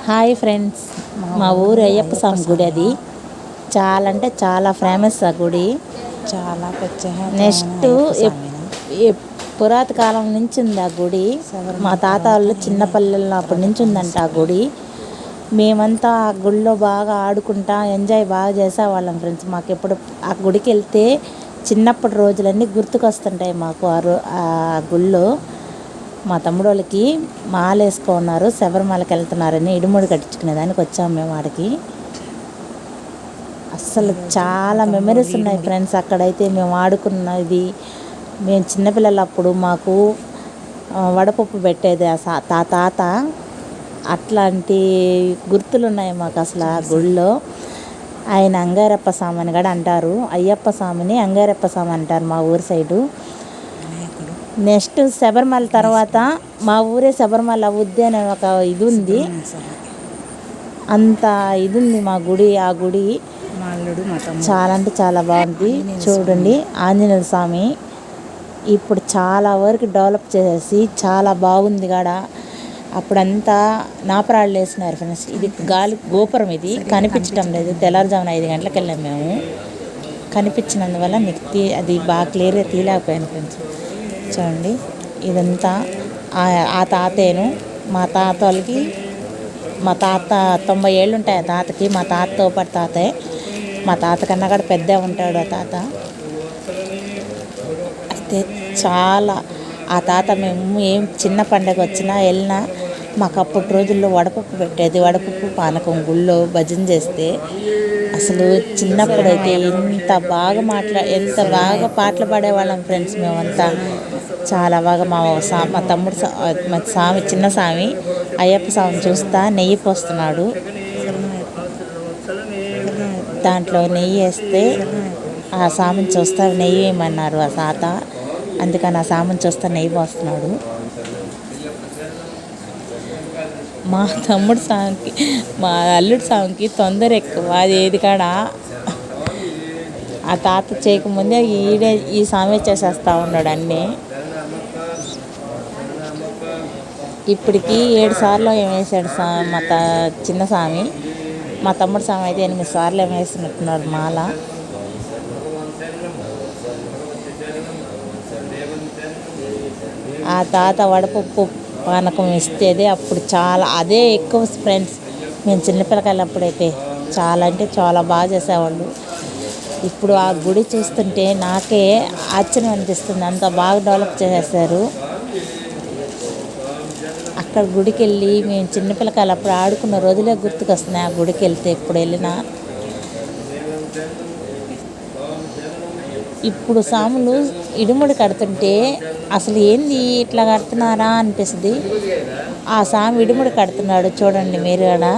Hi friends, మా ఊరు అయ్యప్ప స్వామి గుడి. అది చాలా అంటే చాలా ఫేమస్ ఆ గుడి. చాలా నెక్స్ట్ పురాత కాలం నుంచి ఉంది ఆ గుడి. మా తాత వాళ్ళు చిన్నపల్లెల్లో అప్పటి నుంచి ఉందంట ఆ గుడి. మేమంతా ఆ గుడిలో బాగా ఆడుకుంటా ఎంజాయ్ బాగా చేసేవాళ్ళం ఫ్రెండ్స్. మాకు ఎప్పుడు ఆ గుడికి వెళ్తే చిన్నప్పటి రోజులన్నీ గుర్తుకొస్తుంటాయి మాకు. ఆ గుళ్ళో మా తమ్ముడు వాళ్ళకి మాల వేసుకున్నారు, శబరిమలకి వెళ్తున్నారని ఇడుముడి కట్టించుకునే దానికి వచ్చాము మేము ఆడికి. అస్సలు చాలా మెమరీస్ ఉన్నాయి ఫ్రెండ్స్. అక్కడైతే మేము ఆడుకున్నది, మేము చిన్నపిల్లలప్పుడు మాకు వడపప్పు పెట్టేది ఆ తాత. అట్లాంటి గుర్తులు ఉన్నాయి మాకు అసలు ఆ గుళ్ళో. ఆయన అంగారప్ప స్వామి అని కూడా అంటారు. అయ్యప్ప స్వామిని అంగారప్ప స్వామి అంటారు మా ఊరి సైడు. నెక్స్ట్ శబరిమల తర్వాత మా ఊరే శబరిమల అవుద్ది అనే ఒక ఇది ఉంది. అంత ఇది ఉంది మా గుడి. ఆ గుడి చాలా అంటే చాలా బాగుంది. చూడండి, ఆంజనేయ స్వామి ఇప్పుడు చాలా వరకు డెవలప్ చేసేసి చాలా బాగుంది కాడ. అప్పుడంతా నాపరాళ్ళు వేసినారు ఫ్రెండ్స్. ఇది గాలి గోపురం, ఇది కనిపించడం లేదు. తెల్లారుజామున 5 గంటలకు వెళ్ళాము మేము. కనిపించినందువల్ల మీకు అది బాగా క్లియర్గా తీయలేకపోయాను ఫ్రెండ్స్. చూడండి, ఇదంతా ఆ తాతేను. మా తాత వాళ్ళకి, మా తాత 90 ఏళ్ళు ఉంటాయి ఆ తాతకి. మా తాతతో పాటు తాతే, మా తాత కన్నా కూడా పెద్ద ఉంటాడు ఆ తాత. అయితే చాలా ఆ తాత మేము ఏం చిన్న పండగ వచ్చినా వెళ్ళినా మాకు అప్పటి రోజుల్లో వడపప్పు పెట్టేది. వడపప్పు పానకం గుళ్ళో భజన చేస్తే అసలు చిన్నప్పుడైతే ఎంత బాగా పాటలు పాడేవాళ్ళం ఫ్రెండ్స్ మేమంతా. చాలా బాగా మా తమ్ముడు మా స్వామి, చిన్న స్వామి అయ్యప్ప స్వామిని చూస్తా నెయ్యి పోస్తున్నాడు. దాంట్లో నెయ్యి వేస్తే ఆ స్వామిని చూస్తా నెయ్యి వేయమన్నారు ఆ తాత. అందుకని ఆ స్వామిని చూస్తా నెయ్యి పోస్తున్నాడు. మా తమ్ముడు స్వామికి, మా అల్లుడు స్వామికి తొందర ఎక్కువ. అది ఏది కాడ ఆ తాత చేయకముందే ఈ స్వామి చేసేస్తూ ఉన్నాడు అన్నీ. ఇప్పటికి 7 సార్లు ఏం వేసాడు మా చిన్న స్వామి. మా తమ్ముడు స్వామి అయితే 8 సార్లు ఏం వేసినట్టున్నారు మాల. ఆ తాత వడపప్పు పానకం ఇస్తేదే అప్పుడు చాలా, అదే ఎక్కువ ఫ్రెండ్స్. మేము చిన్నపిల్లకాయలప్పుడైతే చాలా అంటే చాలా బాగా చేసేవాళ్ళు. ఇప్పుడు ఆ గుడి చూస్తుంటే నాకే ఆశ్చర్యం అనిపిస్తుంది. అంత బాగా డెవలప్ చేసేసారు. అక్కడ గుడికి వెళ్ళి మేము చిన్నపిల్లకాయలు అప్పుడు ఆడుకున్న రోజులే గుర్తుకొస్తున్నాయి. ఆ గుడికి వెళ్తే ఎప్పుడు వెళ్ళినా. ఇప్పుడు స్వాములు ఇడుముడి కడుతుంటే అసలు ఏంది ఇట్లా కడుతున్నారా అనిపిస్తుంది. ఆ స్వామి ఇడుముడి కడుతున్నాడు చూడండి మీరు కూడా.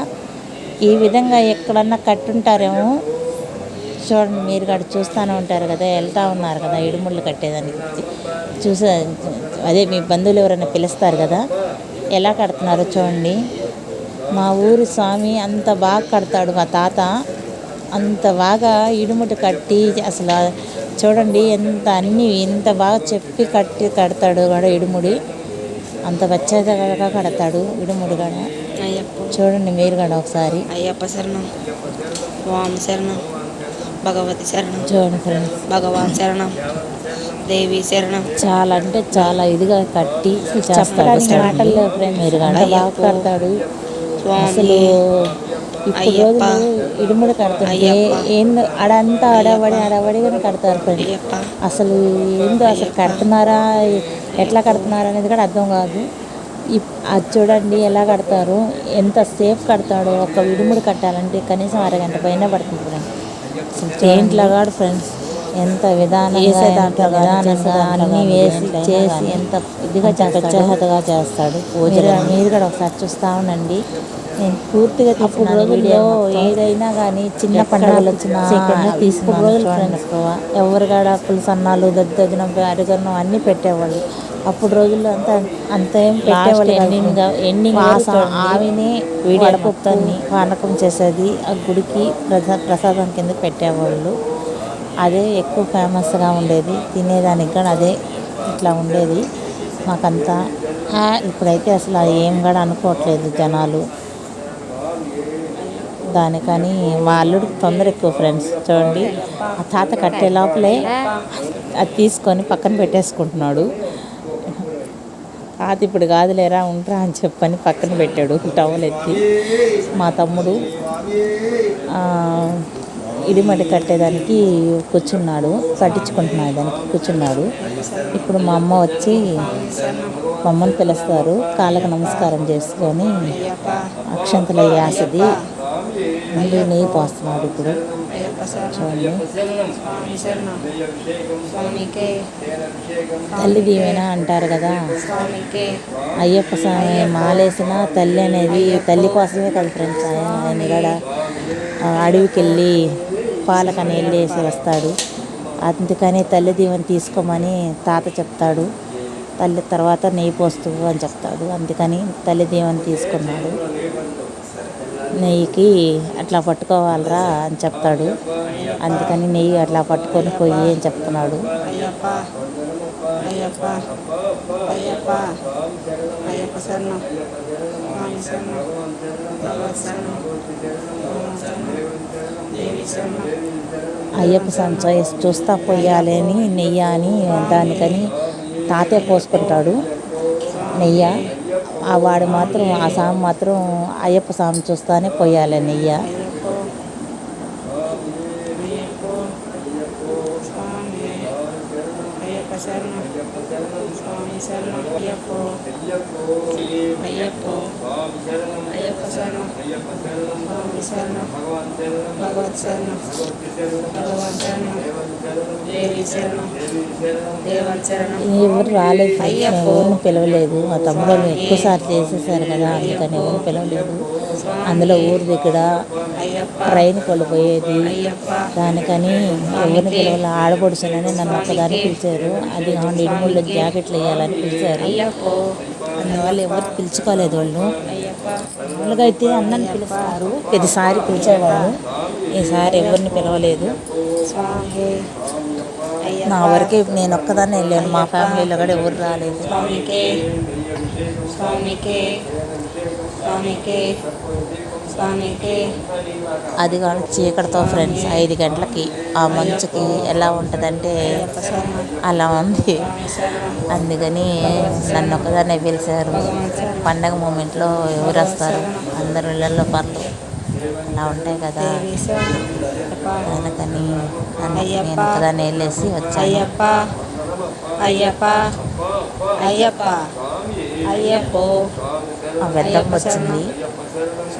ఈ విధంగా ఎక్కడన్నా కట్టుంటారేమో చూడండి మీరు కూడా. చూస్తూనే ఉంటారు కదా, వెళ్తూ ఉన్నారు కదా ఇడుముళ్ళు కట్టేదానికి. అదే మీ బంధువులు ఎవరైనా పిలుస్తారు కదా, ఎలా కడుతున్నారో చూడండి. మా ఊరి స్వామి అంత బాగా కడతాడు మా తాత. అంత బాగా ఇడుముడి కట్టి అసలు చూడండి ఎంత బాగా చెప్పి కడతాడు కూడా ఇడుముడి. అంత వచ్చేదగా కడతాడు ఇడుముడి కూడా. చూడండి మీరు కూడా ఒకసారి. అయ్యప్ప శరణం, స్వామి శరణం, భగవతి శరణం, చూడండి ఫ్రెండ్స్. భగవాన్ శరణం, దేవి శరణం. చాలా అంటే చాలా ఇదిగా కట్టి చేస్తాడు. మాటల్లో ఫ్రెండ్స్ మీరు కూడా బాగా కడతాడు అసలు. ఇప్పుడు రోజులు ఇడుముడి కడుతుంటే ఏందో అడంతా అడవడిగానే కడతారు ఫ్రెండ్స్. అసలు ఏందో అసలు కడుతున్నారా, ఎట్లా కడుతున్నారా అనేది కూడా అర్థం కాదు. అది చూడండి ఎలా కడతారు, ఎంత సేఫ్ కడతాడో. ఒక ఇడుముడి కట్టాలంటే కనీసం అరగంట పైన పడుతుంది ఫ్రెండ్స్. అసలు చేయింట్లో కాదు ఫ్రెండ్స్, ఎంత విధానంగా అన్నీ వేసి చేసి ఎంత ఇదిగా చేస్తాడుగా చేస్తాడు. మీరు కూడా ఒకసారి చూస్తూ ఉండండి. నేను పూర్తిగా అప్పుడు రోజుల్లో ఏదైనా కానీ చిన్న పండుగలు వచ్చినా తీసుకున్న రోజులు ఫ్రెండ్స్ ఎవరు కాడ పులుసన్నాలు, దద్దోజనం, అరిగన్నం అన్నీ పెట్టేవాళ్ళు. అప్పుడు రోజుల్లో అంత ఏం పెట్టేవాళ్ళు. ఎండింగ్ ఆమెనే వడపప్పుని పానకం చేసేది ఆ గుడికి ప్రసాదం కింద పెట్టేవాళ్ళు. అదే ఎక్కువ ఫేమస్గా ఉండేది. తినేదానికి కూడా అదే ఇట్లా ఉండేది మాకంతా. ఇప్పుడైతే అసలు ఏం కూడా అనుకోవట్లేదు జనాలు. దానికని మా అల్లుడికి తొందర ఎక్కువ ఫ్రెండ్స్. చూడండి, ఆ తాత కట్టే లోపలే అది తీసుకొని పక్కన పెట్టేసుకుంటున్నాడు. తాత ఇప్పుడు కాదులేరా ఉంటారా అని చెప్పని పక్కన పెట్టాడు టవల్ ఎత్తి. మా తమ్ముడు ఇడిమడి కట్టేదానికి కూర్చున్నాడు, కట్టించుకుంటున్నాడు, దానికి కూర్చున్నాడు. ఇప్పుడు మా అమ్మ వచ్చి మా అమ్మని పిలుస్తారు. కాళ్ళకు నమస్కారం చేసుకొని అక్షంతలు వేసేది ముందు నెయ్యి పోస్తున్నాడు. ఇప్పుడు చూడండి, తల్లి దీవెన అంటారు కదా. అయ్యప్ప స్వామి మాలేసిన తల్లి అనేది తల్లి కోసమే కదా ఫ్రెండ్స్. ఆయన కూడా అడవికి వెళ్ళి పాలకని వెళ్ళేసి వస్తాడు. అందుకని తల్లి దీవెన తీసుకోమని తాత చెప్తాడు. తల్లి తర్వాత నెయ్యి పోస్తూ అని చెప్తాడు. అందుకని తల్లి దీవెన తీసుకున్నాడు. నెయ్యికి అట్లా పట్టుకోవాలరా అని చెప్తాడు. అందుకని నెయ్యి అట్లా పట్టుకొని పోయి అని చెప్తున్నాడు. అయ్యప్ప స్వామి చూస్తా పోయాలి అని నెయ్యి అని దానికని తాతే పోసుకుంటాడు నెయ్యి. వాడు మాత్రం ఆ స్వామి మాత్రం అయ్యప్ప స్వామి చూస్తానే పోయాలి నెయ్యి. ఎవరు రాలేదు, ఎవరిని పిలవలేదు. మా తమ్ముడు ఎక్కువసార్లు చేసేసారు కదా, అందుకని ఎవరిని పిలవలేదు. అందులో ఊరి దగ్గర ట్రైన్కి వెళ్ళిపోయేది, దానికని ఎవరిని పిలవాలి. ఆడపడుచునని నన్ను ఒక్కదాన్ని పిలిచారు. అది కాకుండా ఇడుముళ్ళు జాకెట్లు వేయాలని పిలిచారు. అందువల్ల ఎవరు పిలుచుకోలేదు వాళ్ళు. మామూలుగా అయితే అందరిని పిలుస్తారు, ప్రతిసారి పిలిచేవాళ్ళు. ఈసారి ఎవరిని పిలవలేదు. నా వరకే నేను ఒక్కదాన్నే వెళ్ళాను. మా ఫ్యామిలీలో కూడా ఎవరు రాలేదు. అది కానీ చీకటితో ఫ్రెండ్స్ 5 గంటలకి ఆ మంచుకి ఎలా ఉంటుందంటే అలా ఉంది. అందుకని నన్ను ఒక్కదాన్నే పిలిచారు. పండగ మూమెంట్లో ఎవరు వస్తారు, అందరు ఇళ్ళల్లో పనులు అలా ఉంటాయి కదా. అందుకని నేను ఒక్కదాన్ని వెళ్ళేసి వచ్చాను. ఆ వెద్దమ్మ వచ్చింది,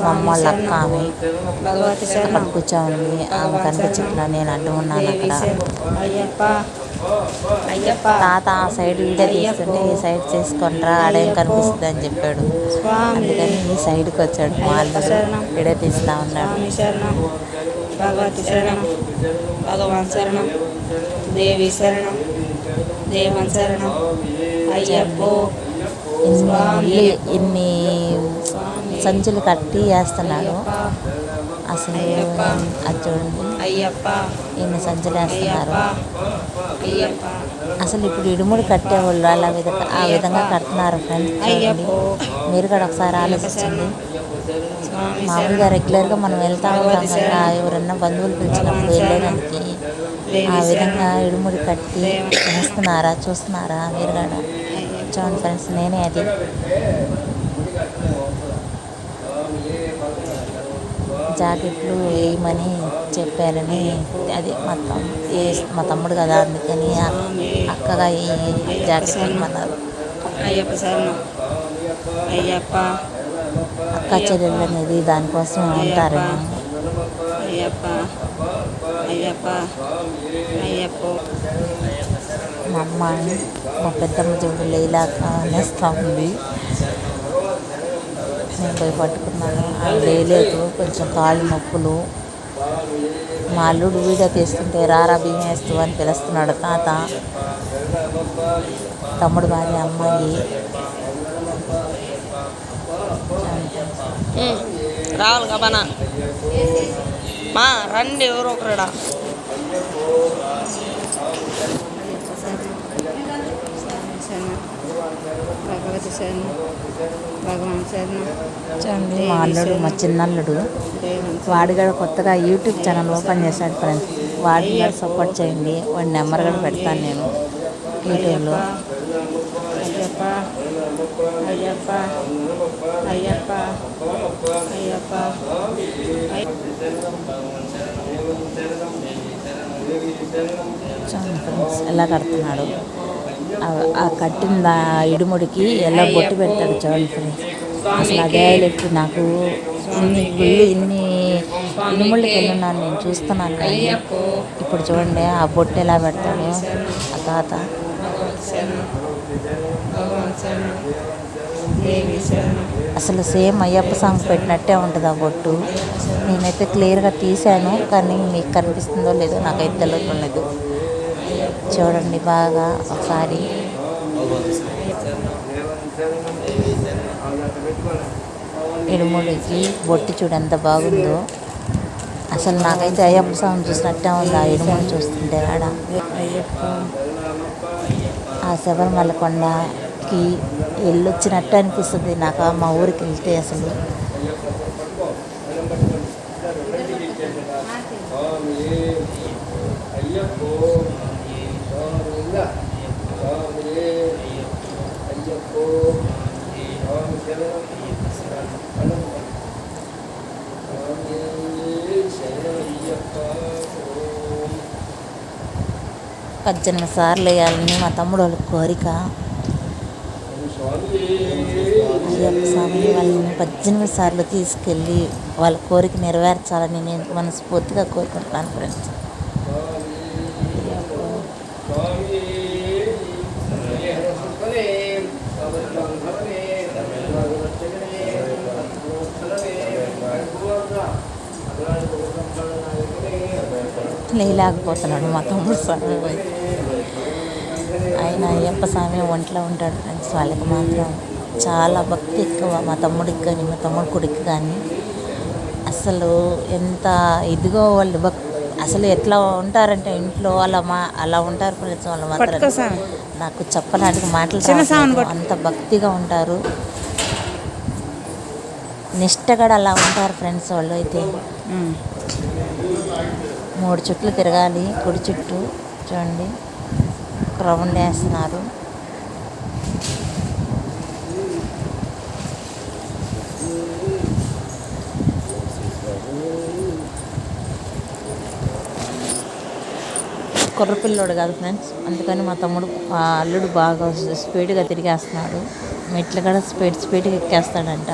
మా అమ్మ వాళ్ళ అక్క, ఆమె అక్కడ కూర్చోంది. ఆమె కనిపించట్లా, నేను అడ్డు ఉన్నాను అక్కడ. తాత ఆ సైడ్ వీడియో తీస్తుంటే ఈ సైడ్ చేసుకుంటారా, ఆడేం కనిపిస్తుంది అని చెప్పాడు. అందుకని ఈ సైడ్కి వచ్చాడు. వాళ్ళు వీడియో తీస్తూ ఉన్నాడు. భగవతి శరణం, భగవాన్ శరణం, దేవి శరణం, దేవన్ శరణం, అయ్యప్పో. ఇన్ని సంచులు కట్టి వేస్తున్నాడు. అసలు అది చూడండి, ఇన్ని సంచులు వేస్తున్నారు. అసలు ఇప్పుడు ఇడుముడు కట్టేవాళ్ళు అలా ఆ విధంగా కడుతున్నారు ఫ్రెండ్స్. చూడండి, మీరు కూడా ఒకసారి ఆలోచించండి. మామూలుగా రెగ్యులర్గా మనం వెళ్తూ ఉంటాం కదా, ఎవరన్నా బంధువులు పిలిచినప్పుడు వెళ్ళడానికి ఆ విధంగా ఇడుముడి కట్టి వేస్తున్నారా, చూస్తున్నారా మీరు కూడా చూడండి ఫ్రెండ్స్. నేనే అది జాకెట్లు వేయమని చెప్పారని, అది మా తమ్ముడు కదా, అందుకని అక్కగా ఈ జాకెట్ వేయమన్నారు. అక్క చెల్లెళ్ళు అనేది దానికోసం ఉంటారని. మా అమ్మాయి మా పెద్దమ్మ చూడు లేలాగా నేస్తూ ఉంది. నేను పోయి పట్టుకున్నాను, అది లేలేదు, కొంచెం కాళ్ళు నొప్పులు. మా అల్లుడు వీడియో తీస్తుంటే రారా బియ్యం వేస్తూ అని పిలుస్తున్నాడు తాత. తమ్ముడు భార్య అమ్మాయి రావాలి కబానా మా రండి ఎవరో ఒకరుడా. భగవతి భగవతి శరణం భగవాన్ శరణం చూడండి మా అల్లుడు, మా చిన్నల్లుడు దేవుని వాడు కూడా కొత్తగా యూట్యూబ్ ఛానల్ ఓపెన్ చేశాడు ఫ్రెండ్స్. వాడిని కూడా సపోర్ట్ చేయండి. వాడి నెంబర్ కూడా పెడతాను నేను యూట్యూబ్లో. అయ్యప్ప అయ్యప్ప అయ్యప్ప అయ్యప్ప చూడండి ఫ్రెండ్స్ ఎలా కడుతున్నాడు. ఆ కట్టిన ఇడుముడికి ఎలా బొట్టు పెడతాడు చూడండి ఫ్రెండ్స్. అసలు అదే హైలైట్. నాకు ఇన్ని గుళ్ళు ఇన్ని ఇనుముళ్ళకి వెళ్ళున్నాను నేను చూస్తున్నాను, కానీ ఇప్పుడు చూడండి ఆ బొట్టు ఎలా పెడతాడు ఆ తాత. అసలు సేమ్ అయ్యప్ప సాంగ్ పెట్టినట్టే ఉంటుంది ఆ బొట్టు. నేనైతే క్లియర్గా తీశాను, కానీ మీకు కనిపిస్తుందో లేదో నాకైతే తెలియట్లేదు. చూడండి బాగా ఒకసారి. ఇడుముడికి బొట్టు చూడు ఎంత బాగుందో. అసలు నాకైతే అయ్యప్ప స్వామి చూసినట్టే ఉంది ఆ ఇడుముడి చూస్తుంటే. ఆడ ఆ శబరిమల కొండకి వెళ్ళొచ్చినట్టు అనిపిస్తుంది నాకు మా ఊరికి వెళ్తే. అసలు పద్దెనిమిది సార్లు వేయాలని మా తమ్ముడు వాళ్ళ కోరిక. అయ్యప్ప స్వామి వాళ్ళని 18 సార్లు తీసుకెళ్ళి వాళ్ళ కోరిక నెరవేర్చాలని నేను మనస్ఫూర్తిగా కోరుకుంటున్నాను ఫ్రెండ్స్. లేకపోతున్నాడు మా తమ్ముడు స్వామి. ఆయన అయ్యప్ప స్వామి ఒంట్లో ఉంటాడు ఫ్రెండ్స్. వాళ్ళకి మాత్రం చాలా భక్తి ఎక్కువ, మా తమ్ముడికి కానీ మా తమ్ముడి కొడుకు కానీ. అసలు ఎంత ఇదిగో వాళ్ళు అసలు ఎట్లా ఉంటారంటే ఇంట్లో అలా ఉంటారు ఫ్రెండ్స్. వాళ్ళు మాత్రం నాకు చెప్పడానికి మాటలు అంత భక్తిగా ఉంటారు, నిష్టగా అలా ఉంటారు ఫ్రెండ్స్. వాళ్ళు అయితే 3 చుట్లు తిరగాలి గుడి చుట్టూ. చూడండి రౌండ్ వేస్తున్నారు. కుర్రపిల్లోడు కాదు ఫ్రెండ్స్, అందుకని మా అల్లుడు బాగా స్పీడ్గా తిరిగేస్తున్నాడు. మెట్లు కూడా స్పీడ్గా ఎక్కేస్తాడంట.